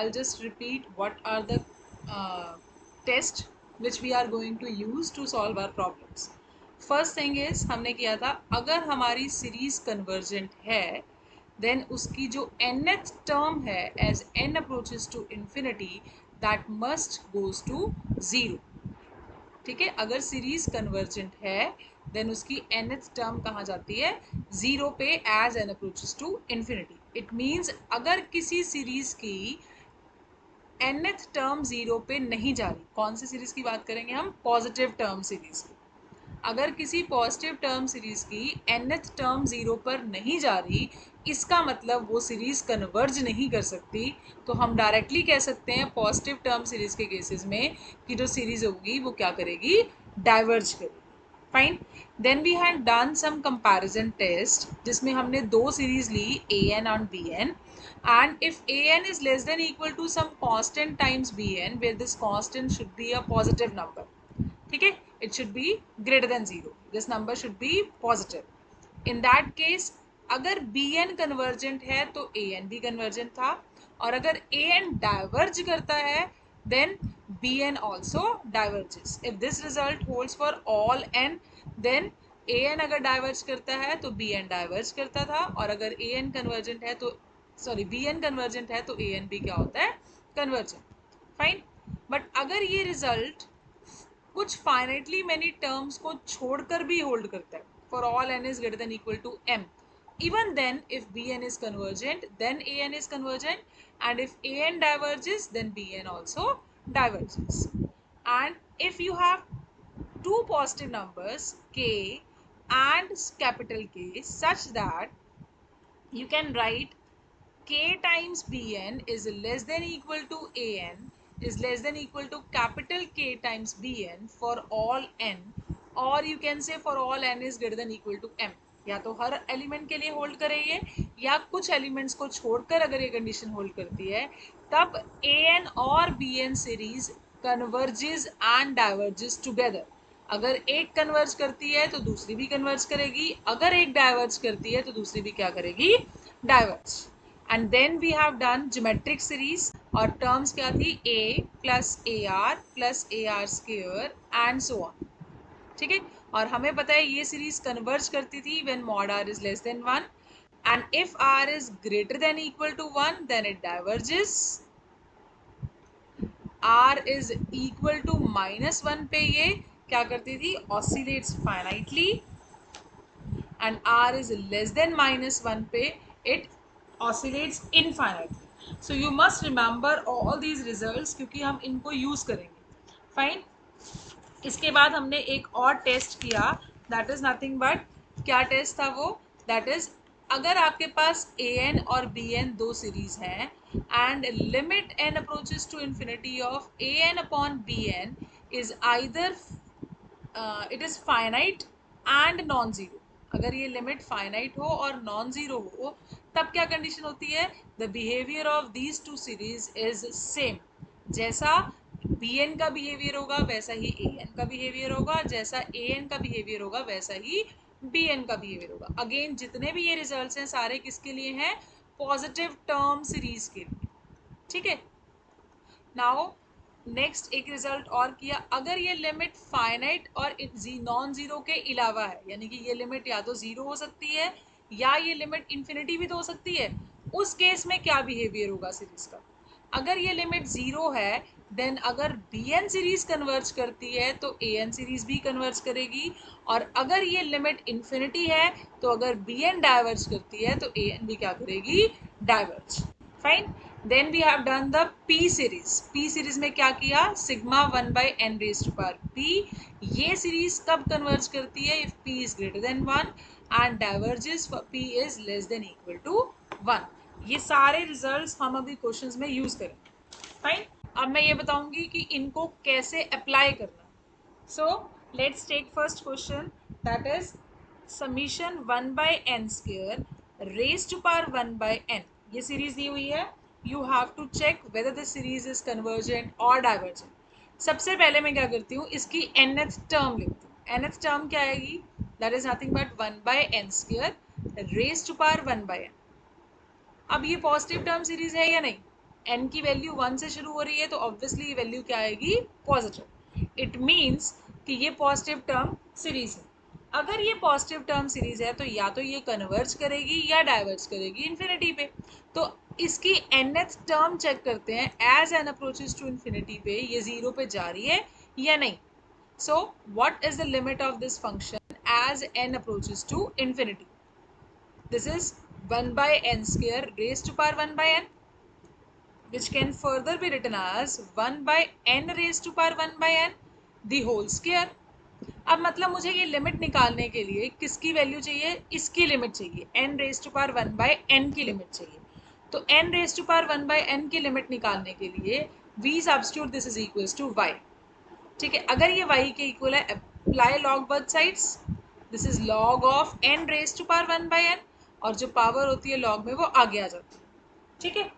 I'll just repeat what are the tests which we are going to use to solve our problems. First thing is हमने किया था अगर हमारी series convergent है then उसकी जो nth टर्म है as n approaches to infinity that must goes to zero. ठीक है, अगर सीरीज कन्वर्जेंट है देन उसकी nth टर्म कहाँ जाती है, ज़ीरो पे as n approaches to infinity. It means अगर किसी सीरीज की nth टर्म ज़ीरो पे नहीं जा रही, कौन सी सीरीज की बात करेंगे हम, पॉजिटिव टर्म सीरीज की. अगर किसी पॉजिटिव टर्म सीरीज की nth टर्म ज़ीरो पर नहीं जा रही, इसका मतलब वो सीरीज कन्वर्ज नहीं कर सकती. तो हम डायरेक्टली कह सकते हैं पॉजिटिव टर्म सीरीज के केसेस में कि जो सीरीज होगी वो क्या करेगी, डाइवर्ज करेगी. Fine. Then we had done some comparison test जिसमें हमने दो सीरीज ली an और bn, and if an is less than equal to some constant times bn where this constant should be a positive number. ठीक है, it should be greater than zero, this number should be positive. in that case अगर bn convergent है तो an भी convergent था, और अगर an diverge करता है then bn also diverges. if this result holds for all n then an अगर डाइवर्ज करता है तो bn डाइवर्ज करता था, और अगर an कन्वर्जेंट है तो bn कन्वर्जेंट है तो an भी क्या होता है, कन्वर्जेंट. फाइन. बट अगर ये रिजल्ट कुछ फाइनाइटली मैनी टर्म्स को छोड़कर भी होल्ड करता है, for all n is greater than equal to m, even then if bn is convergent then an is convergent, and if an diverges then bn also diverges. And if you have two positive numbers k and capital K such that you can write k times bn is less than equal to an is less than equal to capital K times bn for all n, or you can say for all n is greater than equal to m. या तो हर element के लिए hold करे ये, या कुछ elements को छोड़कर अगर ये कंडीशन होल्ड करती है तब an और bn series converges and diverges together. अगर एक कन्वर्ज करती है तो दूसरी भी कन्वर्ज करेगी, अगर एक डाइवर्ज करती है तो दूसरी भी क्या करेगी, diverge. and then we have done geometric series और terms क्या थी, a plus ar plus ar square and so on. ठीक है, और हमें पता है ये सीरीज कन्वर्ज करती थी when mod r is less than 1, and if r is greater than equal to 1 then it diverges. r is equal to -1 पे ये क्या करती थी, oscillates finitely, and r is less than -1 पे it oscillates infinitely. So you must remember all these results क्योंकि हम इनको use करेंगे. फाइन. इसके बाद हमने एक और टेस्ट किया, दैट इज नथिंग बट, क्या टेस्ट था वो, दैट इज अगर आपके पास an और bn दो सीरीज हैं and limit n approaches to infinity of an upon bn is either it is finite and non zero. अगर ये लिमिट फाइनाइट हो और नॉन जीरो हो तब क्या कंडीशन होती है, the behaviour of these to series is same. जैसा bn का बिहेवियर होगा वैसा ही an का बिहेवियर होगा, जैसा an का बिहेवियर होगा वैसा ही bn का बिहेवियर होगा. अगेन जितने भी ये रिजल्ट्स हैं सारे किसके लिए हैं, पॉजिटिव टर्म सीरीज के लिए. ठीक है. नाउ नेक्स्ट एक रिजल्ट और किया, अगर ये लिमिट फाइनाइट और नॉन जीरो के अलावा है, यानी कि ये लिमिट या तो जीरो हो सकती है या ये लिमिट इन्फिनिटी भी तो हो सकती है, उस केस में क्या बिहेवियर होगा सीरीज का. अगर ये लिमिट जीरो है देन अगर bn सीरीज कन्वर्ज करती है तो an सीरीज भी कन्वर्ज करेगी, और अगर ये लिमिट इन्फिनिटी है तो अगर bn डाइवर्ज करती है तो an भी क्या करेगी, diverge. Fine. Then we have done the p series. p series में क्या किया, sigma 1 by n raise to power p. ये सीरीज कब कन्वर्ज करती है, if p is greater than 1 and diverges for p is less than equal to 1. ये सारे results हम अभी क्वेश्चंस में यूज करेंगे. फाइन. अब मैं ये बताऊंगी कि इनको कैसे अप्लाई करना. So let's take first question, that is summation 1 by n square raise to power 1 by n. ये सीरीज दी हुई है, you have to check whether this series is convergent और डाइवर्जेंट. सबसे पहले मैं क्या करती हूँ, इसकी nth टर्म लिखती हूँ. nth टर्म क्या आएगी, that is nothing but 1 by n square raise to power 1 by n. अब ये पॉजिटिव टर्म सीरीज है या नहीं, n की वैल्यू 1 से शुरू हो रही है तो ऑब्वियसली ये वैल्यू क्या आएगी, पॉजिटिव। इट मीन्स कि ये पॉजिटिव टर्म सीरीज है। अगर ये पॉजिटिव टर्म सीरीज है तो या तो ये कन्वर्ज करेगी या डाइवर्ज करेगी इन्फिनिटी पे। तो इसकी nth टर्म चेक करते हैं, as N approaches to infinity पे ये 0 पे जा रही है या नहीं। So what is the limit of this function as n approaches to infinity? This is 1 by n square raised to power 1 by n, which can further be written as 1 by n raised to power 1 by n the whole square. अब मतलब मुझे ये limit निकालने के लिए किसकी value चाहिए, इसकी लिमिट चाहिए, n raise to power 1 by n की लिमिट चाहिए। तो n raise to power 1 by n की लिमिट निकालने के लिए v substitute this is equals to y। ठीक है, अगर ये y के इक्वल है, apply log both sides, this is log of n raise to power 1 by n, और जो पावर होती है लॉग में वो आगे आ जाती है। ठीक है,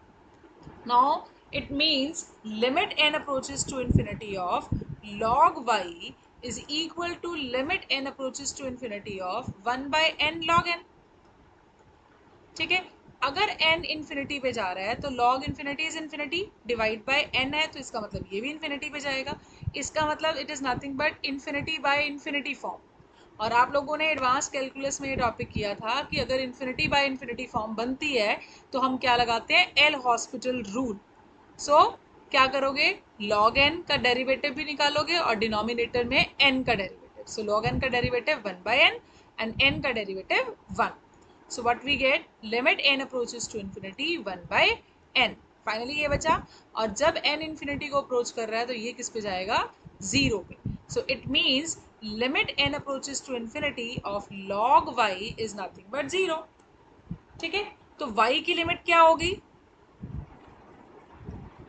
now it means limit n approaches to infinity of log y is equal to limit n approaches to infinity of 1 by n log n। ठीक है, अगर n इन्फिनिटी पे जा रहा है तो log infinity is infinity, divide by n है तो इसका मतलब ये भी इन्फिनिटी पे जाएगा। इसका मतलब it is nothing but infinity by infinity form. और आप लोगों ने एडवांस कैलकुलस में ये टॉपिक किया था कि अगर इन्फिनिटी बाय इन्फिनिटी फॉर्म बनती है तो हम क्या लगाते हैं, एल हॉस्पिटल रूल। सो क्या करोगे, log n का डेरिवेटिव भी निकालोगे और डिनोमिनेटर में n का डेरिवेटिव। सो log n का derivative 1 by n and n का derivative 1। So what we get, limit n approaches to infinity 1 by n। Finally ये बचा, और जब n इन्फिनिटी को अप्रोच कर रहा है तो ये किस पे जाएगा, 0 पे। So it means limit n approaches to infinity of log y is nothing but 0। ठीक है, तो y की लिमिट क्या होगी,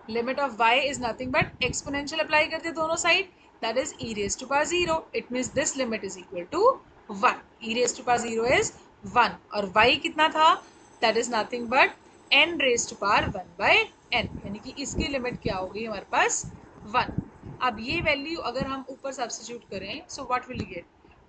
limit of y is nothing but exponential apply करते दोनों side, that is e raise to power 0। It means this limit is equal to 1, e raise to power 0 is 1, और y कितना था, that is nothing but n raise to power 1 by n, यानी कि इसकी limit क्या होगी हमारे पास 1। अब ये वैल्यू अगर हम ऊपर सब्स्टिट्यूट करें, so what will get,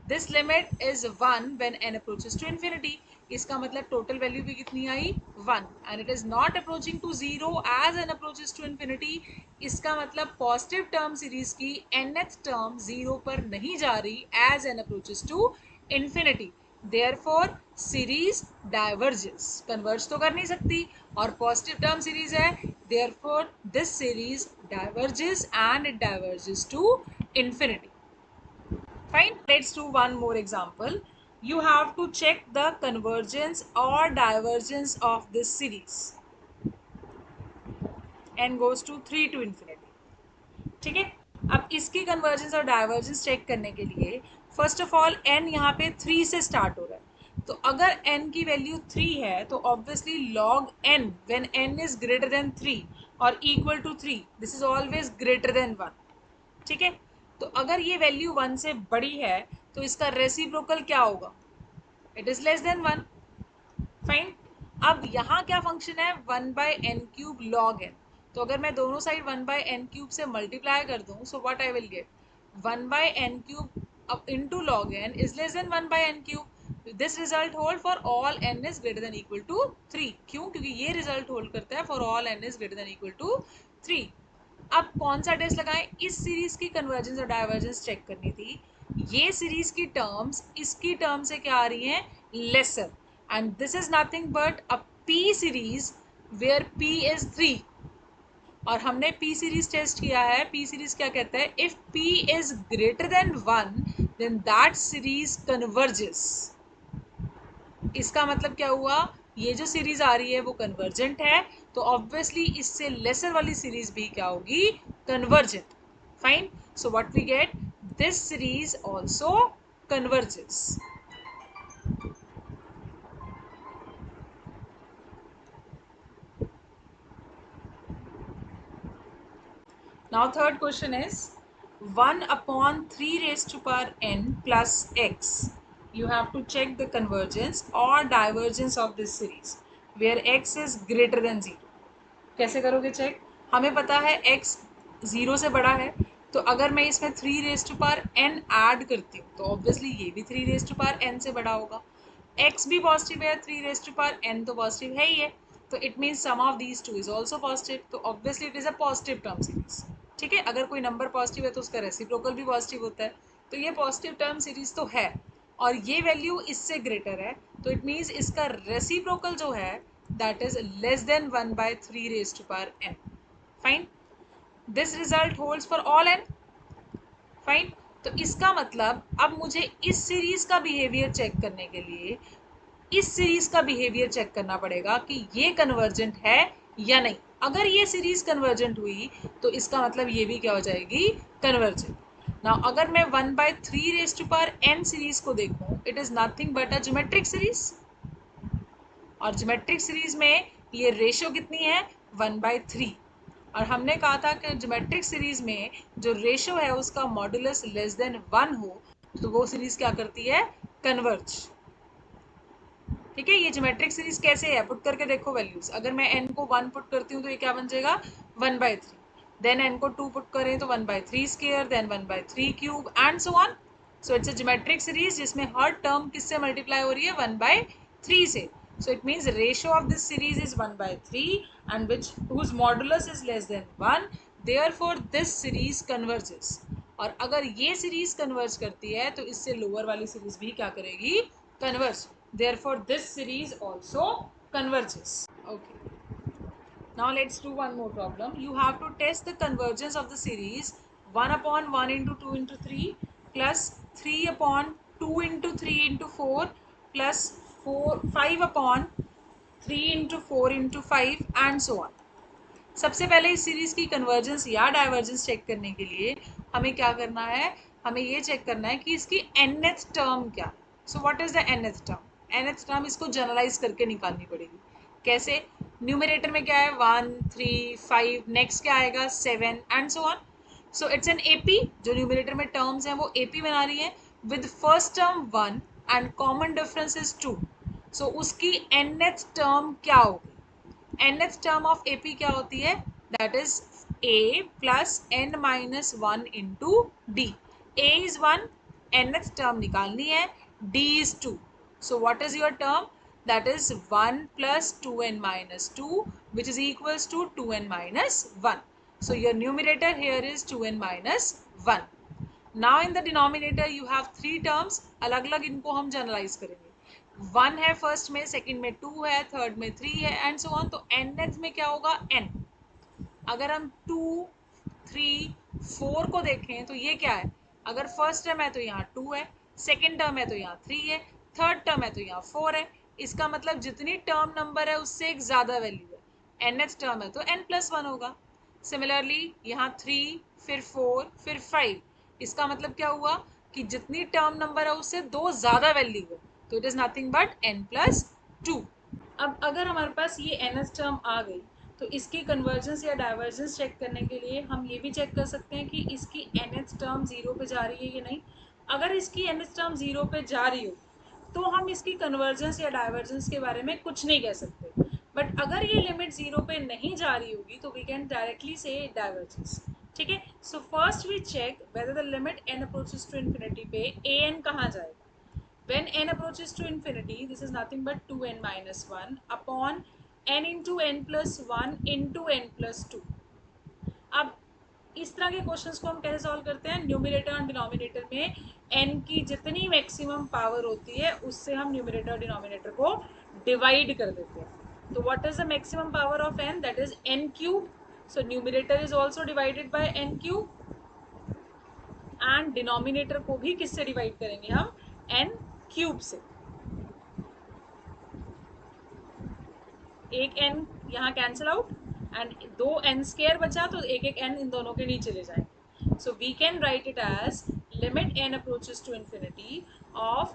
this limit is 1 when n approaches to infinity. इसका मतलब टोटल वैल्यू भी कितनी आई, 1, and it is not approaching to 0 as N approaches to infinity. इसका मतलब पॉजिटिव टर्म सीरीज की nth टर्म 0 पर नहीं जा रही as N approaches to infinity. Therefore series diverges, converge तो कर नहीं सकती और पॉजिटिव टर्म सीरीज है, therefore this series diverges and it diverges to infinity. Fine, let's do one more example. You have to check the convergence or divergence of this series. n goes to 3 to infinity. ठीक है, अब इसकी convergence और divergence check करने के लिए first of all n यहाँ पे 3 से स्टार्ट हो रहा है। तो अगर n की वैल्यू 3 है तो obviously log n when n is greater than 3 और equal to 3, this is always greater than 1। ठीक है, तो अगर ये वैल्यू 1 से बड़ी है तो इसका रेसिप्रोकल क्या होगा, it is less than 1। Fine, अब यहाँ क्या फंक्शन है, 1 by N cube log N. तो अगर मैं दोनों साइड 1 बाय एन क्यूब से मल्टीप्लाई कर दूँ, so what I will get, 1 by N cube अब into log N is less than 1 by N cube. This result hold for all N is greater than equal to 3। क्यों, क्योंकि ये result hold करता है for all N is greater than equal to 3। अब कौन सा test लगाएं, इस सीरीज की कन्वर्जेंस और डाइवर्जेंस चेक करनी थी। ये सीरीज की टर्म्स इसकी टर्म से क्या आ रही हैं, lesser, and this is nothing but a P series where p is 3। और हमने p सीरीज टेस्ट किया है, p सीरीज क्या कहता है, if p is greater than 1 then that series converges. इसका मतलब क्या हुआ, ये जो सीरीज आ रही है वो कन्वर्जेंट है, तो ऑब्वियसली इससे लेसर वाली सीरीज भी क्या होगी, convergent. Fine, so what we get, this series also converges. Now third question is 1 upon 3 raised to power n plus x. You have to check the convergence or divergence of this series where x is greater than 0. कैसे करोगे check, हमें पता है x 0 से बड़ा है, तो अगर मैं इसमें 3 raise to power n add करती हूँ तो ऑब्वियसली ये भी 3 रेज टू पावर n से बड़ा होगा। x भी पॉजिटिव है, 3 रेज टू पावर n तो पॉजिटिव है ही है, तो it means sum of these two is also positive, तो obviously it is a positive term series. ठीक है, अगर कोई नंबर पॉजिटिव है तो उसका रेसिप्रोकल भी पॉजिटिव होता है, तो ये पॉजिटिव टर्म सीरीज तो है और ये वैल्यू इससे ग्रेटर है, तो इट मीन्स इसका रेसिप्रोकल जो है that is less then 1/3 raised to power n। Fine, this result holds for all n। Fine, तो इसका मतलब अब मुझे इस सीरीज का बिहेवियर चेक करने के लिए इस सीरीज का बिहेवियर चेक करना पड़ेगा कि ये कन्वर्जेंट है या नहीं। अगर ये सीरीज कन्वर्जेंट हुई तो इसका मतलब ये भी क्या हो जाएगी, कन्वर्जेंट। नाउ अगर मैं 1/3 raised to power n series को देखूं, it is nothing but a geometric series, और ज्योमेट्रिक सीरीज में ये रेशियो कितनी है, 1/3। और हमने कहा था कि ज्योमेट्रिक सीरीज में जो रेशियो है उसका मॉडुलस लेस देन 1 हो तो वो सीरीज क्या करती है, कन्वर्ज। ठीक है, ये ज्योमेट्रिक सीरीज कैसे है, पुट करके देखो वैल्यूज। अगर मैं n को 1 पुट करती हूँ तो ये क्या बन जाएगा, 1/3। देन n को 2 पुट करें तो 1/3 square, then 1/3 cube and so on. So it's a geometric series जिसमें हर टर्म किससे मल्टीप्लाई हो रही है, 1/3 से। So it means the ratio of this series is 1/3 and whose modulus is less than 1. Therefore this series converges. और अगर ये सीरीज कन्वर्ज करती है तो इससे लोअर वाली सीरीज भी क्या करेगी, converge. Therefore this series also converges. Okay. Now let's do one more problem. You have to test the convergence of the series 1/1 into 2 into 3 plus 3/2 into 3 into 4 plus 5/3 into 4 into 5 and so on. सबसे पहले इस series की convergence या divergence check करने के लिए हमें क्या करना है, हमें ये चेक करना है कि इसकी nth टर्म क्या। सो what is the nth term, nth term इसको जनरलाइज करके निकालनी पड़ेगी। कैसे, न्यूमरेटर में क्या है 1 3 5, नेक्स्ट क्या आएगा 7 and so on. So it's an AP, जो न्यूमरेटर में टर्म्स हैं वो एपी बना रही है with first term 1 and common difference is 2। सो उसकी nth टर्म क्या होगी, nth टर्म ऑफ AP क्या होती है, that is A plus n minus 1 into D. A is 1, nth term निकालनी है, D is 2। So what is your term, that is 1 plus 2n minus 2 which is equals to 2n minus 1। So your numerator here is 2n minus 1। Now in the denominator you have 3 terms, अलग अलग इनको हम generalise करेंगे। 1 है first में, second में 2 है, third में 3 है एंड सो ऑन। तो nth में क्या होगा n। अगर हम 2 3 4 को देखें तो ये क्या है, अगर फर्स्ट टर्म है तो यहाँ 2 है, सेकंड टर्म है तो यहाँ 3 है, थर्ड टर्म है तो यहाँ 4 है। इसका मतलब जितनी टर्म नंबर है उससे एक ज़्यादा वैल्यू है, nth टर्म है तो n+1 होगा। सिमिलरली यहाँ 3 फिर 4 फिर 5, इसका मतलब क्या हुआ कि जितनी टर्म नंबर है उससे 2 ज़्यादा वैल्यू है, तो it is nothing but n+2। अब अगर हमारे पास ये nth टर्म आ गई तो इसकी कन्वर्जेंस या डाइवर्जेंस चेक करने के लिए हम ये भी चेक कर सकते हैं कि इसकी nth टर्म 0 पे जा रही है या नहीं। अगर इसकी nth टर्म 0 पे जा रही हो तो हम इसकी कन्वर्जेंस या डाइवर्जेंस के बारे में कुछ नहीं कह सकते। बट अगर ये लिमिट 0 पे नहीं जा रही होगी तो वी कैन डायरेक्टली से डाइवर्जेंस। ठीक है, so first we check whether the limit n approaches to infinity पे an कहाँ जाएगा। When n approaches to infinity, this is nothing but 2n minus 1 upon n into n plus 1 into n plus 2। अब इस तरह के questions को हम कैसे सॉल्व करते हैं, न्यूमरेटर और डिनोमिनेटर में n की जितनी मैक्सिमम पावर होती है उससे हम न्यूमरेटर और डिनोमिनेटर को डिवाइड कर देते हैं। तो what is the maximum power of n, that is n cube. So numerator is also divided by n cube and denominator को भी किससे डिवाइड करेंगे हम, n क्यूब से। एक n यहाँ कैंसिल आउट एंड 2n² बचा तो एक एक n इन दोनों के नीचे ले जाएंगे। So we can write it as limit n approaches to infinity of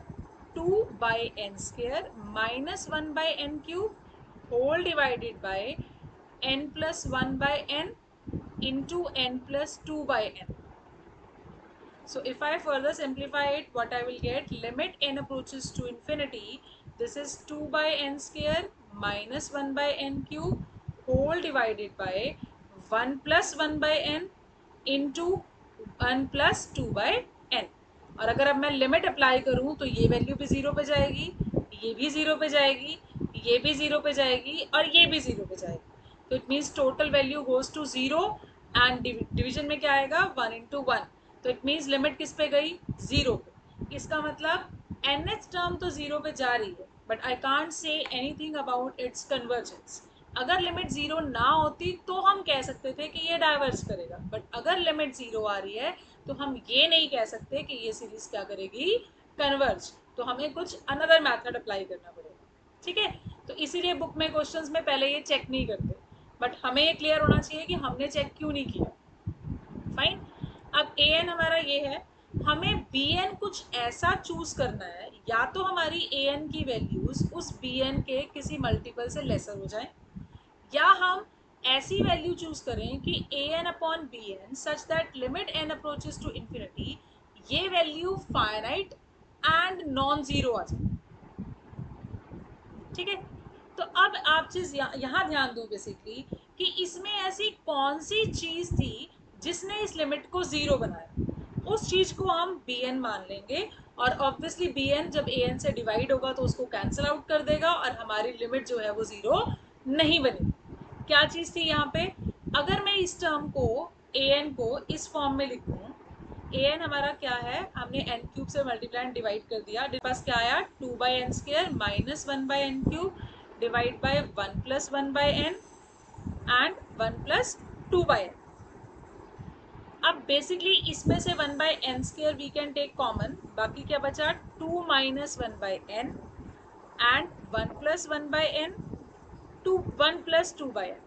2/n² minus 1/n³ whole divided by n plus 1/n into n plus 2/n। So if I further simplify it, what I will get, limit n approaches to infinity, this is 2/n² minus 1/n³ whole divided by 1 plus 1/n into 1 plus 2/n। और अगर अब मैं limit apply करूँ तो ये value भी 0 पे जाएगी, ये भी 0 पे जाएगी, ये भी 0 पे जाएगी और ये भी 0 पे जाएगी, तो it means total value goes to 0 and division में क्या आएगा 1 इंटू 1, तो इट मीन्स लिमिट किस पे गई 0 पे। इसका मतलब nth टर्म तो 0 पे जा रही है, but I can't say anything about it's convergence. अगर लिमिट 0 ना होती तो हम कह सकते थे कि ये डाइवर्स करेगा, बट अगर लिमिट 0 आ रही है तो हम ये नहीं कह सकते कि ये सीरीज क्या करेगी कन्वर्ज, तो हमें कुछ अनदर मेथड अप्लाई करना पड़ेगा। ठीक है, तो इसीलिए बुक में क्वेश्चंस में पहले ये चेक नहीं करते, बट हमें ये क्लियर होना चाहिए कि हमने चेक क्यों नहीं किया। फाइन, अब ए एन हमारा ये है, हमें बी एन कुछ ऐसा चूज करना है, या तो हमारी ए एन की वैल्यूज उस बी एन के किसी मल्टीपल से लेसर हो जाए, या हम ऐसी वैल्यू चूज करें कि A N upon B N such that limit N approaches to infinity ये value finite and non zero आ जाए। ठीक है, तो अब आप चीज यहाँ ध्यान दो बेसिकली कि इसमें ऐसी कौन सी चीज थी जिसने इस लिमिट को 0 बनाया, उस चीज को हम बी एन मान लेंगे, और ऑब्वियसली बी एन जब ए एन से डिवाइड होगा तो उसको कैंसिल आउट कर देगा और हमारी लिमिट जो है वो 0 नहीं बनेगी। क्या चीज थी यहाँ पे, अगर मैं इस टर्म को ए एन को इस फॉर्म में लिखूं, ए एन हमारा क्या है, हमने एन क्यूब से मल्टीप्लाई एंड डिवाइड कर दिया, पास क्या आया 2 by n square minus 1 by n cube divide by 1 plus 1 by n and 1 plus 2 by n. अब बेसिकली इसमें से 1 by n square we can take common, बाकी क्या बचा 2 minus 1 by n and 1 plus 1 by n, 1 plus 2 by n.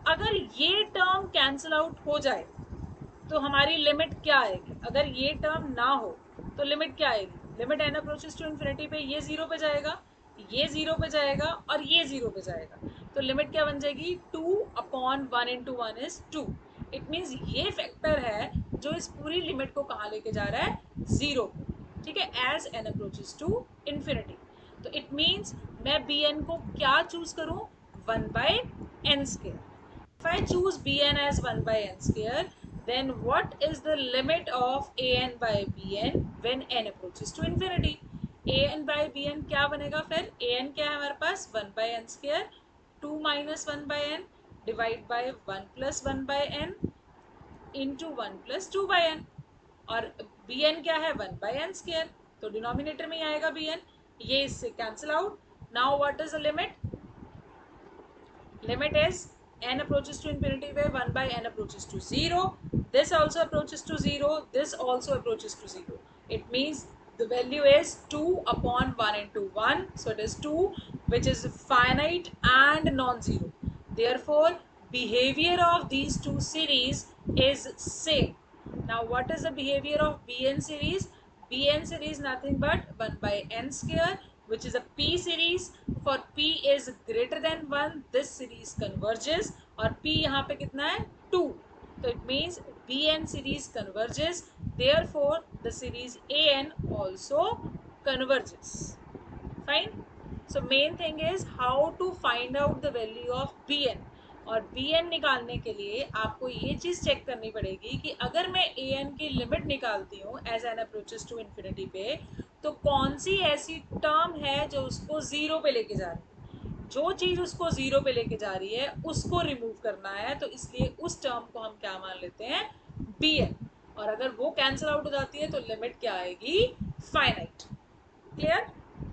अगर ये term cancel out हो जाए तो हमारी लिमिट क्या आएगी, अगर ये टर्म ना हो तो लिमिट क्या आएगी, limit N approaches to infinity पे ये 0 पे जाएगा, ये 0 पे जाएगा और ये 0 पे जाएगा, तो लिमिट क्या बन जाएगी 2 upon 1 into 1 is 2। It means ये फैक्टर है जो इस पूरी लिमिट को कहाँ लेके जा रहा है 0 पे। ठीक है, as N approaches to infinity, तो इट मीन्स मैं बी एन को क्या चूज करूँ 1 by n square. If I choose Bn as 1 by n square, then what is the limit of an by bn when n approaches to infinity? an by bn क्या बनेगा फिर, an क्या है हमारे पास 1 by n square 2 minus 1 by n divide by 1 plus 1 by n into 1 plus 2 by n, और bn क्या है 1 by n square, तो डिनोमिनेटर में ही आएगा bn, ये इससे cancel out. Now what is the limit, limit is n approaches to infinity where 1 by n approaches to 0, this also approaches to 0, this also approaches to 0, it means the value is 2 upon 1 into 1, so it is 2 which is finite and non-zero, therefore behavior of these two series is same. Now what is the behavior of bn series, bn series nothing but 1 by n square which is a p series, for p is greater than 1 this series converges, और p यहाँ पे कितना है 2, तो it means bn series converges, therefore the series an also converges. Fine, so main thing is how to find out the value of bn, और bn निकालने के लिए आपको ये चीज़ चेक करनी पड़ेगी कि अगर मैं an की लिमिट निकालती हूँ as N approaches to infinity पे, तो कौन सी ऐसी टर्म है जो उसको 0 पे लेके जा रही है, जो चीज़ उसको 0 पे लेके जा रही है उसको रिमूव करना है, तो इसलिए उस टर्म को हम क्या मान लेते हैं bn, और अगर वो कैंसिल आउट हो जाती है तो लिमिट क्या आएगी फाइनाइट। क्लियर,